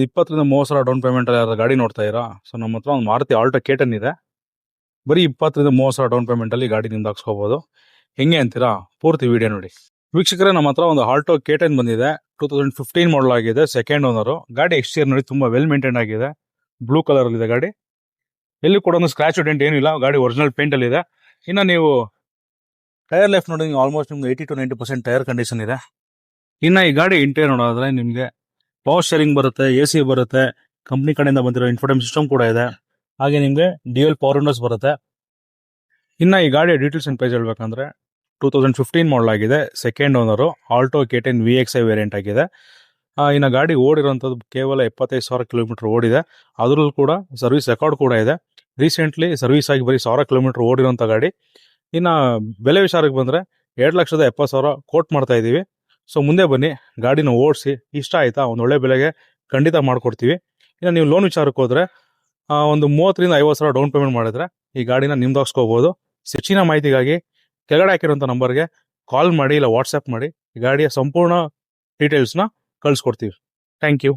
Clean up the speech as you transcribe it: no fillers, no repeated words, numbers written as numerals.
20,000-30,000 down payment ಅಲ್ಲಿ ಗಾಡಿ ನೋಡ್ತಾ ಇರಾ? ಸೊ ನಮ್ಮ ಹತ್ರ ಒಂದು ಮಾರುತಿ ಆಲ್ಟೋ ಕೇಟನ್ ಇದೆ. ಬರೀ 20,000-30,000 ಡೌನ್ ಪೇಮೆಂಟ್ ಅಲ್ಲಿ ಗಾಡಿ ನಿಮ್ದು ಹಾಕ್ಸ್ಕೋಬಹುದು. ಹೆಂಗೆ ಅಂತೀರಾ? ಪೂರ್ತಿ ವಿಡಿಯೋ ನೋಡಿ. ವೀಕ್ಷಕರೇ, ನಮ್ಮ ಹತ್ರ ಒಂದು ಆಲ್ಟೋ ಕೇಟನ್ ಬಂದಿದೆ. 2015 ಮಾಡಲ್ ಆಗಿದೆ, ಸೆಕೆಂಡ್ ಓನರ್. ಗಾಡಿ ಎಕ್ಸ್ಟೀರಿಯರ್ ನೋಡಿ ತುಂಬಾ ವೆಲ್ ಮೇಂಟೈನ್ ಆಗಿದೆ. ಬ್ಲೂ ಕಲರ್ ಅಲ್ಲಿ ಇದೆ ಗಾಡಿ. ಎಲ್ಲಿ ಕೂಡ ಒಂದು ಸ್ಕ್ರಾಚ್ ಡೆಂಟ್ ಏನಿಲ್ಲ. ಗಾಡಿ ಒರಿಜಿನಲ್ ಪೇಂಟ್ ಅಲ್ಲಿ ಇದೆ. ಇನ್ನು ನೀವು ಟೈರ್ ಲೈಫ್ ನೋಡಿ, ಆಲ್ಮೋಸ್ಟ್ ನಿಮ್ಗೆ 80-90% ಟೈರ್ ಕಂಡೀಷನ್ ಇದೆ. ಇನ್ನು ಈ ಗಾಡಿ ಇಂಟೀರಿಯರ್ ನೋಡೋದ್ರೆ ನಿಮಗೆ ಪವರ್ ಶೇರಿಂಗ್ ಬರುತ್ತೆ, AC ಬರುತ್ತೆ, ಕಂಪ್ನಿ ಕಡೆಯಿಂದ ಬಂದಿರೋ ಇನ್ಫೋಟೈನ್ ಸಿಸ್ಟಮ್ ಕೂಡ ಇದೆ. ಹಾಗೆ ನಿಮಗೆ ಡ್ಯೂಯಲ್ ಪವರ್ ವಿಂಡೋಸ್ ಬರುತ್ತೆ. ಇನ್ನು ಈ ಗಾಡಿಯ ಡೀಟೇಲ್ಸ್ ಅಂಡ್ ಪ್ರೈಸ್ ಹೇಳ್ಬೇಕಂದ್ರೆ 2015 ಮಾಡಲ್ ಆಗಿದೆ, second owner, Alto KTN VXi variant ಆಗಿದೆ. ಇನ್ನು ಗಾಡಿ ಓಡಿರುವಂಥದ್ದು ಕೇವಲ 75,000 ಕಿಲೋಮೀಟರ್ ಓಡಿದೆ. ಅದರಲ್ಲೂ ಕೂಡ ಸರ್ವಿಸ್ ರೆಕಾರ್ಡ್ ಕೂಡ ಇದೆ. ರೀಸೆಂಟ್ಲಿ ಸರ್ವಿಸ್ ಆಗಿ ಬರೀ 1,000 ಕಿಲೋಮೀಟರ್ ಓಡಿರೋಂಥ ಗಾಡಿ. ಇನ್ನು ಬೆಲೆ ವಿಚಾರಕ್ಕೆ ಬಂದರೆ 2,70,000 ಕೋಟ್ ಮಾಡ್ತಾ ಇದ್ದೀವಿ. ಸೊ ಮುಂದೆ ಬನ್ನಿ, ಗಾಡಿನ ಓಡಿಸಿ, ಇಷ್ಟ ಆಯ್ತಾ ಒಂದು ಒಳ್ಳೆ ಬೆಲೆಗೆ ಖಂಡಿತ ಮಾಡ್ಕೊಡ್ತೀವಿ. ಇನ್ನು ನೀವು ಲೋನ್ ವಿಚಾರಕ್ಕೆ ಹೋದರೆ ಒಂದು 30,000-50,000 ಡೌನ್ ಪೇಮೆಂಟ್ ಮಾಡಿದ್ರೆ ಈ ಗಾಡಿನ ನಿಮ್ದು ಹಾಕ್ಸ್ಕೋಬೋದು. ಹೆಚ್ಚಿನ ಮಾಹಿತಿಗಾಗಿ ಕೆಳಗಡೆ ಹಾಕಿರೋಂಥ ನಂಬರ್ಗೆ ಕಾಲ್ ಮಾಡಿ ಇಲ್ಲ ವಾಟ್ಸಪ್ ಮಾಡಿ ಈ ಗಾಡಿಯ ಸಂಪೂರ್ಣ ಡೀಟೇಲ್ಸ್ನ ಕಳಿಸ್ಕೊಡ್ತೀವಿ. Thank you.